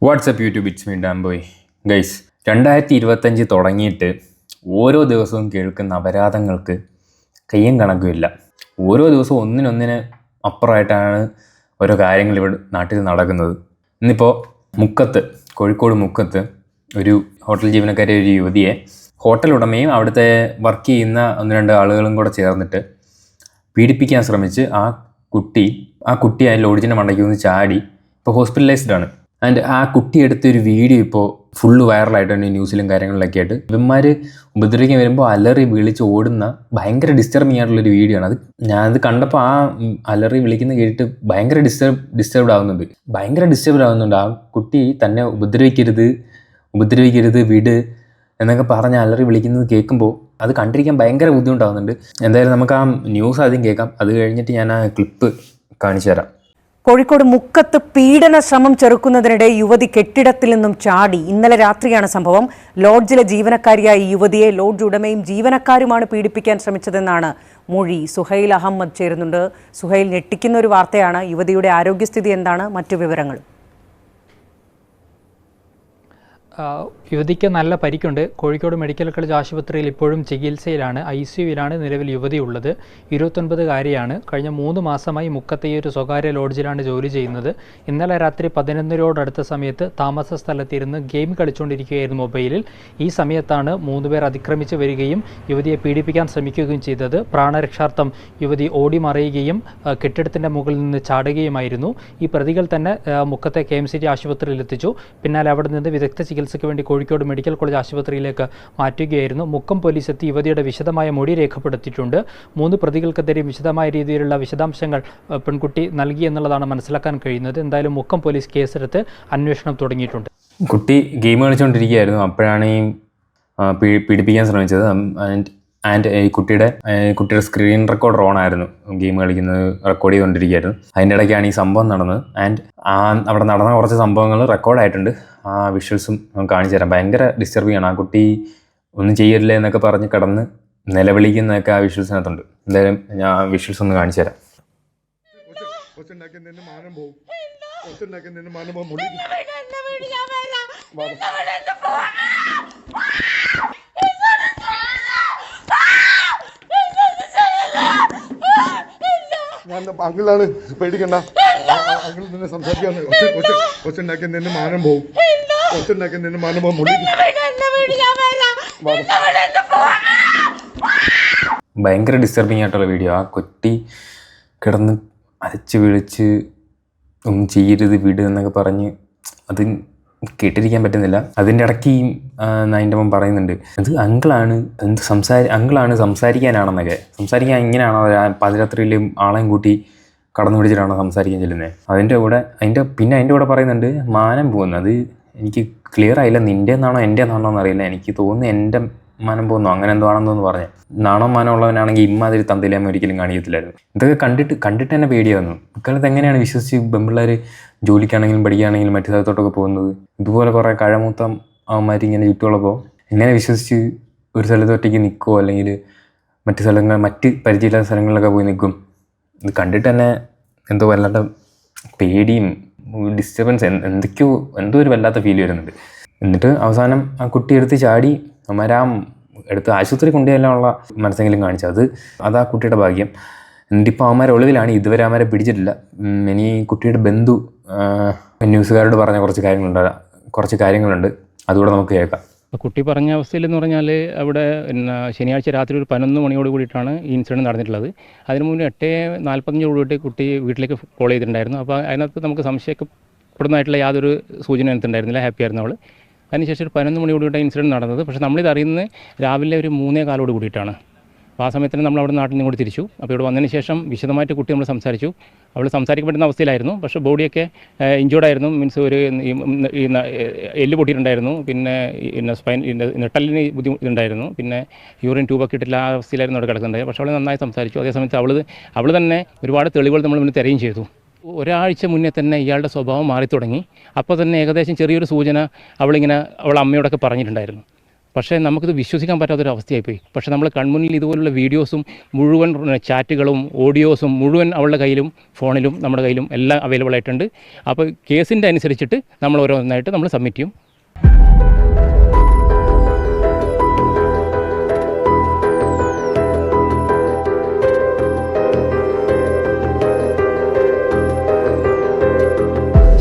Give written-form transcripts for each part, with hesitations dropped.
WhatsApp YouTube it's me Damboy guys. 2025 തുടങ്ങിയിട്ട് ഓരോ ദിവസവും കേൾക്കുന്ന അപരാധങ്ങൾക്ക് കയ്യും കണക്കുമില്ല. ഓരോ ദിവസവും ഒന്നിനൊന്നിന് അപ്പുറമായിട്ടാണ് ഓരോ കാര്യങ്ങൾ ഇവിടെ നാട്ടിൽ നടക്കുന്നത്. ഇന്നിപ്പോൾ കോഴിക്കോട് മുക്കത്ത് ഒരു ഹോട്ടൽ ജീവനക്കാരെ ഒരു യുവതിയെ ഹോട്ടൽ ഉടമയും അവിടുത്തെ വർക്ക് ചെയ്യുന്ന ഒന്ന് രണ്ട് ആളുകളും കൂടെ ചേർന്നിട്ട് പീഡിപ്പിക്കാൻ ശ്രമിച്ച് ആ കുട്ടി ആ ലോഡ്ജിൻ്റെ മണ്ടയ്ക്ക് ഒന്ന് ചാടി ഇപ്പോൾ ഹോസ്പിറ്റലൈസ്ഡ് ആണ്. ആൻഡ് ആ കുട്ടി എടുത്തൊരു വീഡിയോ ഇപ്പോൾ ഫുള്ള് വൈറലായിട്ടുണ്ട് ന്യൂസിലും കാര്യങ്ങളിലൊക്കെ ആയിട്ട്. ഇവന്മാർ ഉപദ്രവിക്കാൻ വരുമ്പോൾ അലറി വിളിച്ച് ഓടുന്ന ഭയങ്കര ഡിസ്റ്റർബിങ് ആയിട്ടുള്ളൊരു വീഡിയോ ആണ് അത്. ഞാനത് കണ്ടപ്പോൾ ആ അലറി വിളിക്കുന്ന കേട്ടിട്ട് ഭയങ്കര ഡിസ്റ്റർബ്ഡ് ആവുന്നുണ്ട്. ആ കുട്ടി തന്നെ ഉപദ്രവിക്കരുത് വിട് എന്നൊക്കെ പറഞ്ഞ് അലറി വിളിക്കുന്നത് കേൾക്കുമ്പോൾ അത് കണ്ടിരിക്കാൻ ഭയങ്കര ബുദ്ധിമുട്ടാവുന്നുണ്ട്. എന്തായാലും നമുക്ക് ആ ന്യൂസ് ആദ്യം കേൾക്കാം, അത് കഴിഞ്ഞിട്ട് ഞാൻ ആ ക്ലിപ്പ് കാണിച്ചു തരാം. കോഴിക്കോട് മുക്കത്ത് പീഡന ശ്രമം ചെറുക്കുന്നതിനിടെ യുവതി കെട്ടിടത്തിൽ നിന്നും ചാടി. ഇന്നലെ രാത്രിയാണ് സംഭവം. ലോഡ്ജിലെ ജീവനക്കാരിയായ യുവതിയെ ലോഡ്ജ് ഉടമയും ജീവനക്കാരുമാണ് പീഡിപ്പിക്കാൻ ശ്രമിച്ചതെന്നാണ് മൊഴി. സുഹൈൽ അഹമ്മദ് ചേരുന്നുണ്ട്. സുഹൈൽ, ഞെട്ടിക്കുന്ന ഒരു വാർത്തയാണ്. യുവതിയുടെ ആരോഗ്യസ്ഥിതി എന്താണ്? മറ്റു വിവരങ്ങൾ? യുവതിക്ക് നല്ല പരിക്കുണ്ട്. കോഴിക്കോട് മെഡിക്കൽ കോളേജ് ആശുപത്രിയിൽ ഇപ്പോഴും ചികിത്സയിലാണ്. ICUവിലാണ് നിലവിൽ യുവതി ഉള്ളത്. 29-കാരിയാണ്. കഴിഞ്ഞ 3 മാസമായി മുക്കത്തെ ഈ ഒരു സ്വകാര്യ ലോഡ്ജിലാണ് ജോലി ചെയ്യുന്നത്. ഇന്നലെ രാത്രി 11-ഓടടുത്ത സമയത്ത് താമസ സ്ഥലത്തിരുന്ന് ഗെയിം കളിച്ചുകൊണ്ടിരിക്കുകയായിരുന്നു മൊബൈലിൽ. ഈ സമയത്താണ് 3 പേർ അതിക്രമിച്ച് വരികയും യുവതിയെ പീഡിപ്പിക്കാൻ ശ്രമിക്കുകയും ചെയ്തത്. പ്രാണരക്ഷാർത്ഥം യുവതി ഓടി മറയുകയും കെട്ടിടത്തിൻ്റെ മുകളിൽ നിന്ന് ചാടുകയുമായിരുന്നു. ഈ പ്രതികൾ തന്നെ മുക്കത്തെ KMCT ആശുപത്രിയിൽ എത്തിച്ചു. പിന്നാലെ അവിടെ നിന്ന് വിദഗ്ധ ചികിത്സയ്ക്ക് വേണ്ടി കോഴിക്കോട് മെഡിക്കൽ കോളേജ് ആശുപത്രിയിലേക്ക് മാറ്റുകയായിരുന്നു. മുക്കം പോലീസ് എത്തി യുവതിയുടെ വിശദമായ മൊഴി രേഖപ്പെടുത്തിയിട്ടുണ്ട്. 3 പ്രതികൾക്കെതിരെ വിശദമായ രീതിയിലുള്ള വിശദാംശങ്ങൾ പെൺകുട്ടി നൽകി എന്നുള്ളതാണ് മനസ്സിലാക്കാൻ കഴിയുന്നത്. എന്തായാലും മുക്കം പോലീസ് കേസെടുത്ത് അന്വേഷണം തുടങ്ങിയിട്ടുണ്ട്. കുട്ടി ഗെയിം കളിച്ചുകൊണ്ടിരിക്കുകയായിരുന്നു, അപ്പോഴാണ് ഈ പീഡിപ്പിക്കാൻ ശ്രമിച്ചത്. ആൻഡ് ഈ കുട്ടിയുടെ സ്ക്രീൻ റെക്കോർഡർ ഓൺ ആയിരുന്നു. ഗെയിം കളിക്കുന്നത് റെക്കോർഡ് ചെയ്തുകൊണ്ടിരിക്കുകയായിരുന്നു. അതിൻ്റെ ഇടയ്ക്കാണ് ഈ സംഭവം നടന്നത്. ആൻഡ് അവിടെ നടന്ന കുറച്ച് സംഭവങ്ങൾ റെക്കോർഡായിട്ടുണ്ട്. ആ വിഷ്വൽസും കാണിച്ചു തരാം. ഭയങ്കര ഡിസ്റ്റർബിങ് ആണ്. ആ കുട്ടി ഒന്നും ചെയ്യരുതല്ലേ എന്നൊക്കെ പറഞ്ഞ് കിടന്ന് നിലവിളിക്കുന്നതൊക്കെ ആ വിഷ്വൽസിനകത്തുണ്ട്. എന്തായാലും ഞാൻ ആ വിഷ്വൽസ് ഒന്ന് കാണിച്ചു തരാം. ഞാൻ അങ്കിളാണ്, പേടിക്കണ്ട. അങ്കിൾ നിന്നെ സംസാരിക്കാന്ന്. ഒച്ചുണ്ടാക്കി നിന്നെ മാനം പോവും. ഒച്ചുണ്ടാക്കി നിന്നെ മാനം പോവും. ഭയങ്കര ഡിസ്റ്റർബിങ് ആയിട്ടുള്ള വീഡിയോ. ആ കുട്ടി കിടന്ന് അരച്ച് വിളിച്ച് ഒന്നും ചെയ്യരുത് വിട് എന്നൊക്കെ പറഞ്ഞ് അത് കേട്ടിരിക്കാൻ പറ്റുന്നില്ല. അതിൻ്റെ ഇടയ്ക്ക് അതിൻ്റെ മോൻ പറയുന്നുണ്ട്, അത് അങ്കിളാണ് സംസാരിക്കാനാണെന്നൊക്കെ. സംസാരിക്കാൻ ഇങ്ങനെയാണോ? പാതിരാത്രിയിൽ ആളെയും കൂട്ടി കടന്നു പിടിച്ചിട്ടാണോ സംസാരിക്കാൻ ചെല്ലുന്നത്? അതിൻ്റെ കൂടെ പറയുന്നുണ്ട് മാനം പോകുന്നു. അത് എനിക്ക് ക്ലിയർ ആയില്ല, നിൻ്റെ എന്നാണോ എൻ്റെ എന്നാണോ എന്നറിയില്ല. എനിക്ക് തോന്നുന്നു എൻ്റെ മാനം പോകുന്നു, അങ്ങനെ എന്തോ ആണെന്നൊന്ന് പറഞ്ഞു. നാണോ മാനം ഉള്ളവനാണെങ്കിൽ ഇമ്മാതിരി തന്തയിലാമ ഒരിക്കലും കാണിക്കത്തില്ലായിരുന്നു. ഇതൊക്കെ കണ്ടിട്ട് തന്നെ പേടിയായിരുന്നു. ഇക്കാലത്ത് എങ്ങനെയാണ് വിശ്വസിച്ച് പെൺപിള്ളേർ ജോലിക്കാണെങ്കിലും പഠിക്കുകയാണെങ്കിലും മറ്റു സ്ഥലത്തോട്ടൊക്കെ പോകുന്നത്? ഇതുപോലെ കുറേ കഴമൂത്ത അവന്മാർ ഇങ്ങനെ ചുറ്റുമുള്ളപ്പോൾ എങ്ങനെ വിശ്വസിച്ച് ഒരു സ്ഥലത്ത് ഒറ്റയ്ക്ക് നിൽക്കുമോ, അല്ലെങ്കിൽ മറ്റ് പരിചയമില്ലാത്ത സ്ഥലങ്ങളിലൊക്കെ പോയി നിൽക്കും? ഇത് കണ്ടിട്ട് തന്നെ എന്തോ വല്ലാത്ത പേടിയും ഡിസ്റ്റർബൻസ്, എന്തോ ഒരു വല്ലാത്ത ഫീൽ വരുന്നുണ്ട്. എന്നിട്ട് അവസാനം ആ കുട്ടി എടുത്ത് ചാടി എടുത്ത് ആശുപത്രി കൊണ്ടുപോയാലുള്ള മനസ്സെങ്കിലും കാണിച്ചത് അത് ആ കുട്ടിയുടെ ഭാഗ്യം. എന്നിട്ടിപ്പോൾ അവന്മാരെ ഒളിവിലാണ്. ഇതുവരെ അവന്മാരെ പിടിച്ചിട്ടില്ല. ഇനി കുട്ടിയുടെ ബന്ധു ന്യൂസുകാരോട് പറഞ്ഞ കുറച്ച് കാര്യങ്ങളുണ്ട്, അതുകൂടെ നമുക്ക് കേൾക്കാം. കുട്ടി പറഞ്ഞ അവസ്ഥയിൽ എന്ന് പറഞ്ഞാൽ അവിടെ ശനിയാഴ്ച രാത്രി ഒരു 11 മണിയോട് കൂടിയിട്ടാണ് ഈ ഇൻസിഡൻറ്റ് നടന്നിട്ടുള്ളത്. അതിന് മുന്നേ 8:45 കൂടിയിട്ട് കുട്ടി വീട്ടിലേക്ക് കോൾ ചെയ്തിട്ടുണ്ടായിരുന്നു. അപ്പോൾ അതിനകത്ത് നമുക്ക് സംശയിക്കപ്പെടുന്നതായിട്ടുള്ള യാതൊരു സൂചന അതിനകത്തുണ്ടായിരുന്നില്ല. ഹാപ്പി ആയിരുന്നു അവൾ. അതിനുശേഷം ഒരു 11 മണിയോട് കൂടിയിട്ടാണ് ഇൻസിഡൻറ്റ് നടന്നത്. പക്ഷേ നമ്മളിത് അറിയുന്നത് രാവിലെ ഒരു 3:15 കൂടിയിട്ടാണ്. അപ്പോൾ ആ സമയത്തിന് നമ്മൾ അവിടെ നാട്ടിൽ നിന്ന് കൂടി തിരിച്ചു. അപ്പോൾ ഇവിടെ വന്നതിന് ശേഷം വിശദമായിട്ട് കുട്ടി നമ്മൾ സംസാരിച്ചു. അവൾ സംസാരിക്കാൻ പറ്റുന്ന അവസ്ഥയിലായിരുന്നു. പക്ഷേ ബോഡിയൊക്കെ ഇഞ്ചോർഡായിരുന്നു. മീൻസ് ഒരു എല്ല് പൊട്ടിയിട്ടുണ്ടായിരുന്നു. പിന്നെ സ്പൈൻ നെട്ടലിന് ബുദ്ധിമുട്ടുണ്ടായിരുന്നു. പിന്നെ യൂറിൻ ട്യൂബൊക്കെ ഇട്ടില്ല ആ അവസ്ഥയിലായിരുന്നു അവിടെ കിടക്കുന്നത്. പക്ഷേ അവൾ നന്നായി സംസാരിച്ചു. അതേസമയത്ത് അവൾ തന്നെ ഒരുപാട് തെളിവുകൾ നമ്മൾ മുന്നിൽ തരുകയും ചെയ്തു. ഒരാഴ്ച മുന്നേ തന്നെ ഇയാളുടെ സ്വഭാവം മാറി തുടങ്ങി. അപ്പോൾ തന്നെ ഏകദേശം ചെറിയൊരു സൂചന അവൾ അമ്മയോടൊക്കെ പറഞ്ഞിട്ടുണ്ടായിരുന്നു. പക്ഷേ നമുക്കിത് വിശ്വസിക്കാൻ പറ്റാത്തൊരവസ്ഥയായിപ്പോയി. പക്ഷേ നമ്മൾ കൺമുന്നിൽ ഇതുപോലുള്ള വീഡിയോസും മുഴുവൻ ചാറ്റുകളും ഓഡിയോസും മുഴുവൻ അവളുടെ കയ്യിലും ഫോണിലും നമ്മുടെ കയ്യിലും എല്ലാം അവൈലബിൾ ആയിട്ടുണ്ട്. അപ്പോൾ കേസിൻ്റെ അനുസരിച്ചിട്ട് നമ്മൾ ഓരോന്നായിട്ട് നമ്മൾ സബ്മിറ്റ് ചെയ്യും.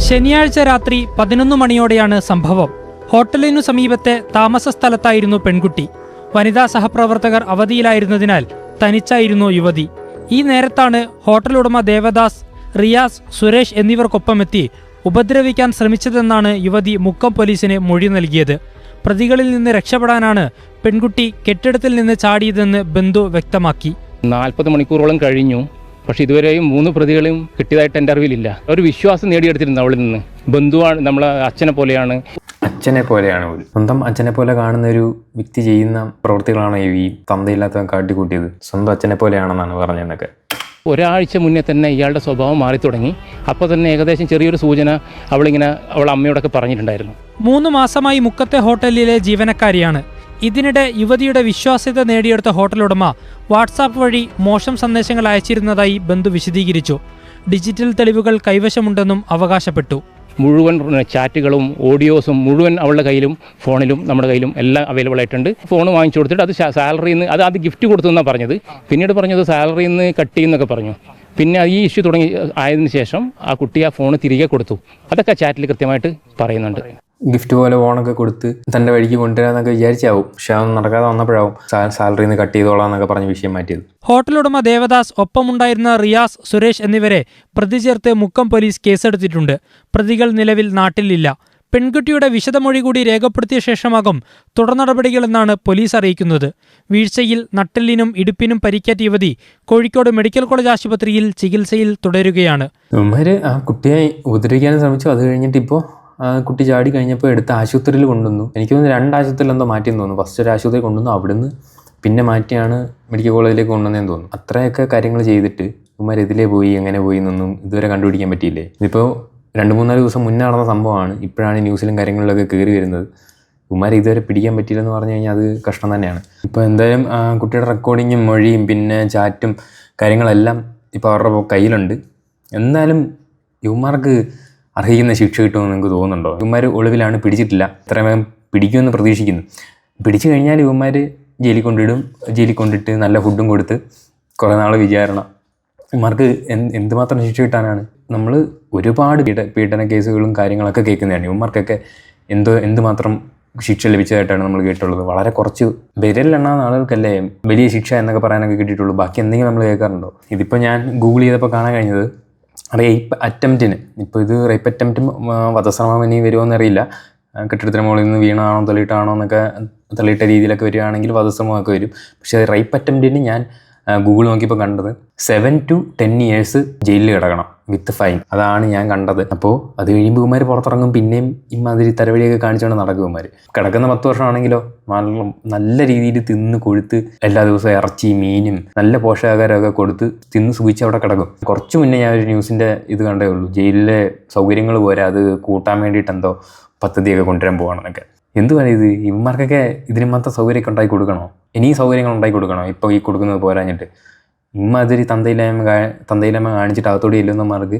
ശനിയാഴ്ച രാത്രി 11 മണിയോടെയാണ് സംഭവം. ഹോട്ടലിനു സമീപത്തെ താമസ സ്ഥലത്തായിരുന്നു പെൺകുട്ടി. വനിതാ സഹപ്രവർത്തകർ അവധിയിലായിരുന്നതിനാൽ തനിച്ചായിരുന്നു യുവതി. ഈ നേരത്താണ് ഹോട്ടൽ ഉടമ ദേവദാസ്, റിയാസ്, സുരേഷ് എന്നിവർക്കൊപ്പമെത്തി ഉപദ്രവിക്കാൻ ശ്രമിച്ചതെന്നാണ് യുവതി മുക്കം പോലീസിന് മൊഴി നൽകിയത്. പ്രതികളിൽ നിന്ന് രക്ഷപ്പെടാനാണ് പെൺകുട്ടി കെട്ടിടത്തിൽ നിന്ന് ചാടിയതെന്ന് ബന്ധു വ്യക്തമാക്കി. 40 മണിക്കൂറോളം കഴിഞ്ഞു. പക്ഷേ ഇതുവരെയും 3 പ്രതികളെയും കിട്ടിയതായിട്ട് എൻ്റെ അറിവിലില്ല. ഒരു വിശ്വാസം നേടിയെടുത്തിരുന്നു അവളിൽ നിന്ന്. ബന്ധുവാണ്, നമ്മളെ അച്ഛനെ പോലെയാണ്. അച്ഛനെ പോലെയാണ് പോലും. സ്വന്തം അച്ഛനെ പോലെ കാണുന്ന ഒരു വ്യക്തി ചെയ്യുന്ന പ്രവൃത്തികളാണ് ഈ തന്തയില്ലാത്തവൻ കാട്ടിക്കൂട്ടിയത്. സ്വന്തം അച്ഛനെ പോലെയാണെന്നാണ് പറഞ്ഞതെന്നൊക്കെ. ഒരാഴ്ച മുന്നേ തന്നെ ഇയാളുടെ സ്വഭാവം മാറി തുടങ്ങി. അപ്പോൾ തന്നെ ഏകദേശം ചെറിയൊരു സൂചന അവളെ അമ്മയോടൊക്കെ പറഞ്ഞിട്ടുണ്ടായിരുന്നു. 3 മാസമായി മുക്കത്തെ ഹോട്ടലിലെ ജീവനക്കാരിയാണ്. ഇതിനിടെ യുവതിയുടെ വിശ്വാസ്യത നേടിയെടുത്ത ഹോട്ടൽ ഉടമ വാട്സാപ്പ് വഴി മോശം സന്ദേശങ്ങൾ അയച്ചിരുന്നതായി ബന്ധു വിശദീകരിച്ചു. ഡിജിറ്റൽ തെളിവുകൾ കൈവശമുണ്ടെന്നും അവകാശപ്പെട്ടു. മുഴുവൻ ചാറ്റുകളും ഓഡിയോസും മുഴുവൻ അവളുടെ കയ്യിലും ഫോണിലും നമ്മുടെ കയ്യിലും എല്ലാം അവൈലബിൾ ആയിട്ടുണ്ട്. ഫോൺ വാങ്ങിച്ചു കൊടുത്തിട്ട് അത് സാലറിയിൽ നിന്ന് അത് ഗിഫ്റ്റ് കൊടുത്തു എന്നാണ് പറഞ്ഞത്. പിന്നീട് പറഞ്ഞത് സാലറിയിൽ നിന്ന് കട്ട് ചെയ്യുന്നൊക്കെ പറഞ്ഞു. പിന്നെ ഈ ഇഷ്യൂ തുടങ്ങി ആയതിനു ശേഷം ആ കുട്ടി ആ ഫോൺ തിരികെ കൊടുത്തു. അതൊക്കെ ചാറ്റിൽ കൃത്യമായിട്ട് പറയുന്നുണ്ട്. ഗിഫ്റ്റ് പോലെ ഫോണൊക്കെ കൊടുത്ത് തൻ്റെ വഴിക്ക് കൊണ്ടുവരാന്നൊക്കെ വിചാരിച്ചാവും. പക്ഷെ അതൊന്നും നടക്കാതെ വന്നപ്പോഴാവും സാലറിയിൽ നിന്ന് കട്ട് ചെയ്തോളാം എന്നൊക്കെ പറഞ്ഞ് വിഷയം മാറ്റിയത്. ഹോട്ടൽ ഉടമ ദേവദാസ്, ഒപ്പമുണ്ടായിരുന്ന റിയാസ്, സുരേഷ് എന്നിവരെ പ്രതി ചേർത്ത് മുക്കം പോലീസ് കേസെടുത്തിട്ടുണ്ട്. പ്രതികൾ നിലവിൽ നാട്ടിലില്ല. പെൺകുട്ടിയുടെ വിശദമൊഴി കൂടി രേഖപ്പെടുത്തിയ ശേഷമാകും തുടർ നടപടികളെന്നാണ് പോലീസ് അറിയിക്കുന്നത്. വീഴ്ചയിൽ നട്ടെല്ലിനും ഇടുപ്പിനും പരിക്കേറ്റ യുവതി കോഴിക്കോട് മെഡിക്കൽ കോളേജ് ആശുപത്രിയിൽ ചികിത്സയിൽ തുടരുകയാണ്. ഇവന്മാർ ആ കുട്ടിയെ ഉപദ്രവിക്കാനും ശ്രമിച്ചു. അത് കഴിഞ്ഞിട്ട് ഇപ്പോൾ കുട്ടി ചാടി കഴിഞ്ഞപ്പോൾ എടുത്ത് ആശുപത്രിയിൽ കൊണ്ടുവന്നു. എനിക്ക് തോന്നുന്നു 2 ആശുപത്രിയിൽ എന്തോ മാറ്റിയെന്ന് തോന്നുന്നു. ഫസ്റ്റ് ഒരു ആശുപത്രി കൊണ്ടുവന്നു, അവിടുന്ന് പിന്നെ മാറ്റിയാണ് മെഡിക്കൽ കോളേജിലേക്ക് കൊണ്ടുവന്നതെന്ന് തോന്നുന്നു. അത്രയൊക്കെ കാര്യങ്ങൾ ചെയ്തിട്ട് ഇവന്മാർ ഇതിലേ പോയി എങ്ങനെ പോയി എന്നൊന്നും ഇതുവരെ കണ്ടുപിടിക്കാൻ പറ്റിയില്ലേ. ഇതിപ്പോൾ 2-3 ദിവസം മുന്നേ നടന്ന സംഭവമാണ്. ഇപ്പോഴാണ് ന്യൂസിലും കാര്യങ്ങളിലൊക്കെ കയറി വരുന്നത്. ഇവന്മാർ ഇതുവരെ പിടിക്കാൻ പറ്റിയില്ലെന്ന് പറഞ്ഞു കഴിഞ്ഞാൽ അത് കഷ്ടം തന്നെയാണ്. ഇപ്പോൾ എന്തായാലും കുട്ടിയുടെ റെക്കോർഡിങ്ങും മൊഴിയും പിന്നെ ചാറ്റും കാര്യങ്ങളെല്ലാം ഇപ്പോൾ അവരുടെ കയ്യിലുണ്ട്. എന്തായാലും ഇവന്മാർക്ക് അർഹിക്കുന്ന ശിക്ഷ കിട്ടുമെന്ന് നിങ്ങൾക്ക് തോന്നുന്നുണ്ടോ? ഇവന്മാർ ഒളിവിലാണ്, പിടിച്ചിട്ടില്ല. എത്രയും വേഗം പിടിക്കുമെന്ന് പ്രതീക്ഷിക്കുന്നു. പിടിച്ചു കഴിഞ്ഞാൽ ഇവന്മാർ ജയിലിൽ കൊണ്ടിടും. ജയിലിൽ കൊണ്ടിട്ട് നല്ല ഫുഡും കൊടുത്ത് കുറേ നാൾ വിചാരണ. ഇവന്മാർക്ക് എന്തുമാത്രം ശിക്ഷ കിട്ടാനാണ്? നമ്മൾ ഒരുപാട് പീഡന കേസുകളും കാര്യങ്ങളൊക്കെ കേൾക്കുന്നതാണ്. ഇവന്മാർക്കൊക്കെ എന്തുമാത്രം ശിക്ഷ ലഭിച്ചതായിട്ടാണ് നമ്മൾ കേട്ടുള്ളത്. വളരെ കുറച്ച് വിരലിലെണ്ണാവുന്ന ആളുകൾക്കല്ലേ വലിയ ശിക്ഷ എന്നൊക്കെ പറയാനൊക്കെ കിട്ടിയിട്ടുള്ളൂ. ബാക്കി എന്തെങ്കിലും നമ്മൾ കേൾക്കാറുണ്ടോ? ഇതിപ്പോൾ ഞാൻ ഗൂഗിൾ ചെയ്തപ്പോൾ കാണാൻ കഴിഞ്ഞത് റേപ്പ് അറ്റംപ്റ്റിന്. ഇപ്പോൾ ഇത് റേപ്പ് അറ്റംപ്റ്റും വധശ്രമം ഇനി വരുമോ എന്നറിയില്ല. കെട്ടിടത്തിന് മുകളിൽ നിന്ന് വീണാണോ തള്ളിയിട്ടാണോ എന്നൊക്കെ തള്ളിയിട്ട രീതിയിലൊക്കെ വരികയാണെങ്കിൽ വധശ്രമമൊക്കെ വരും. പക്ഷേ റേപ്പ് അറ്റംപ്റ്റിന് ഞാൻ ഗൂഗിൾ നോക്കിയപ്പോൾ കണ്ടത് 7 to 10 years ജയിലിൽ കിടക്കണം വിത്ത് ഫൈൻ. അതാണ് ഞാൻ കണ്ടത്. അപ്പോൾ അത് കഴിയുമ്പോൾ ഇവന്മാർ പുറത്തിറങ്ങും. പിന്നെയും ഇമാതിരി തരവഴിയൊക്കെ കാണിച്ചുകൊണ്ട് നടക്കും ഇവന്മാർ. കിടക്കുന്ന 10 വർഷമാണെങ്കിലോ നല്ല രീതിയിൽ തിന്ന് കൊഴുത്ത് എല്ലാ ദിവസവും ഇറച്ചി മീനും നല്ല പോഷകാഹാരമൊക്കെ കൊടുത്ത് തിന്ന് സുഖിച്ച് അവിടെ കിടക്കും. കുറച്ച് മുന്നേ ഞാൻ ഒരു ന്യൂസിൻ്റെ ഇത് കണ്ടേ ഉള്ളൂ. ജയിലിലെ സൗകര്യങ്ങൾ പോരാ, അത് കൂട്ടാൻ വേണ്ടിയിട്ട് എന്തോ പദ്ധതിയൊക്കെ കൊണ്ടുവരാൻ പോവാണെന്നൊക്കെ. എന്തുവാണ് ഇത്? ഇവന്മാർക്കൊക്കെ ഇതിന് മാത്രം സൗകര്യമൊക്കെ ഉണ്ടാക്കി കൊടുക്കണോ? ഇനിയും സൗകര്യങ്ങൾ ഉണ്ടാക്കി കൊടുക്കണോ? ഇപ്പോൾ ഈ കൊടുക്കുന്നത് പോരാഞ്ഞിട്ട് ഇമ്മാതിരി തന്തയില്ലായ്മ കാണിച്ചിട്ട് അകത്തോടെ ചെല്ലുന്നവന്മാർക്ക്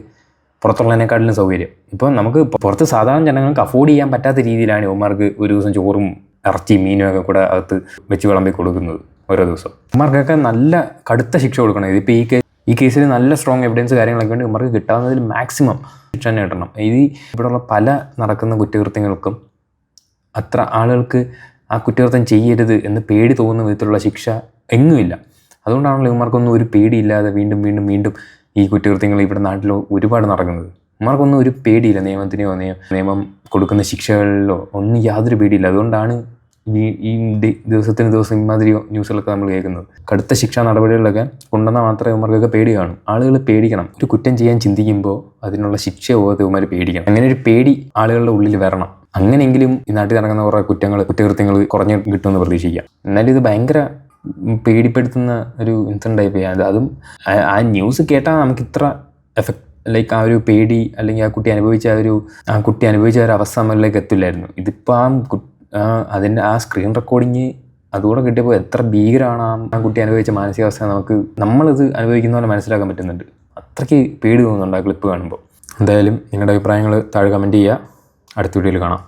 പുറത്തുള്ളതിനേക്കാട്ടിലും സൗകര്യം. ഇപ്പം നമുക്ക് പുറത്ത് സാധാരണ ജനങ്ങൾക്ക് അഫോർഡ് ചെയ്യാൻ പറ്റാത്ത രീതിയിലാണ് ഇവന്മാർക്ക് ഒരു ദിവസം ചോറും ഇറച്ചി മീനും ഒക്കെ കൂടെ അകത്ത് വെച്ച് വിളമ്പി കൊടുക്കുന്നത് ഓരോ ദിവസം. ഇവന്മാർക്കൊക്കെ നല്ല കടുത്ത ശിക്ഷ കൊടുക്കണം. ഇതിപ്പോൾ ഈ കേസിൽ നല്ല സ്ട്രോങ് എവിഡൻസ് കാര്യങ്ങളൊക്കെ ഉണ്ട്. ഇവർക്ക് കിട്ടാവുന്നതിൽ മാക്സിമം ശിക്ഷ തന്നെ കിട്ടണം. ഇവിടെയുള്ള പല നടക്കുന്ന കുറ്റകൃത്യങ്ങൾക്കും അത്ര ആളുകൾക്ക് ആ കുറ്റകൃത്യം ചെയ്യരുത് എന്ന് പേടി തോന്നുന്ന വിധത്തിലുള്ള ശിക്ഷ എങ്ങുമില്ല. അതുകൊണ്ടാണല്ലോ ഇവന്മാർക്കൊന്നും ഒരു പേടിയില്ലാതെ വീണ്ടും വീണ്ടും വീണ്ടും ഈ കുറ്റകൃത്യങ്ങൾ ഇവിടെ നാട്ടിലോ ഒരുപാട് നടക്കുന്നത്. ഇവന്മാർക്കൊന്നും ഒരു പേടിയില്ല. നിയമത്തിനെയോ നിയമം കൊടുക്കുന്ന ശിക്ഷകളിലോ ഒന്നും യാതൊരു പേടിയില്ല. അതുകൊണ്ടാണ് ഈ ദിവസത്തിന് ദിവസം ഇമാതിരി ന്യൂസുകളൊക്കെ നമ്മൾ കേൾക്കുന്നത്. കടുത്ത ശിക്ഷാ നടപടികളിലൊക്കെ കൊണ്ടുവന്നാൽ മാത്രമേ ഇവന്മാർക്കൊക്കെ പേടിയാണ്. ആളുകൾ പേടിക്കണം. ഒരു കുറ്റം ചെയ്യാൻ ചിന്തിക്കുമ്പോൾ അതിനുള്ള ശിക്ഷ പോകാതെ ഇവന്മാർ പേടിക്കണം. അങ്ങനെ ഒരു പേടി ആളുകളുടെ ഉള്ളിൽ വരണം. അങ്ങനെയെങ്കിലും ഈ നാട്ടിൽ നടക്കുന്ന കുറേ കുറ്റകൃത്യങ്ങൾ കുറഞ്ഞ് കിട്ടുമെന്ന് പ്രതീക്ഷിക്കാം. എന്നാലും ഇത് ഭയങ്കര പേടിപ്പെടുത്തുന്ന ഒരു ഇൻസിഡൻ്റ് ആയിപ്പോയി. അതും ആ ന്യൂസ് കേട്ടാൽ നമുക്ക് ഇത്ര എഫക്റ്റ് ലൈക്ക് ആ ഒരു പേടി അല്ലെങ്കിൽ ആ കുട്ടി അനുഭവിച്ച ഒരു അവസ്ഥ നമ്മളിലേക്ക് എത്തില്ലായിരുന്നു. ഇതിപ്പോൾ അതിൻ്റെ ആ സ്ക്രീൻ റെക്കോർഡിങ് അതുകൂടെ കിട്ടിയപ്പോൾ എത്ര ഭീകരമാണ് ആ കുട്ടി അനുഭവിച്ച മാനസികാവസ്ഥ നമുക്ക് നമ്മളിത് അനുഭവിക്കുന്ന പോലെ മനസ്സിലാക്കാൻ പറ്റുന്നുണ്ട്. അത്രയ്ക്ക് പേടി തോന്നുന്നുണ്ട് ആ ക്ലിപ്പ് കാണുമ്പോൾ. എന്തായാലും നിങ്ങളുടെ അഭിപ്രായങ്ങൾ താഴെ കമൻറ്റ് ചെയ്യുക. അടുത്ത വീഡിയോയിൽ കാണാം.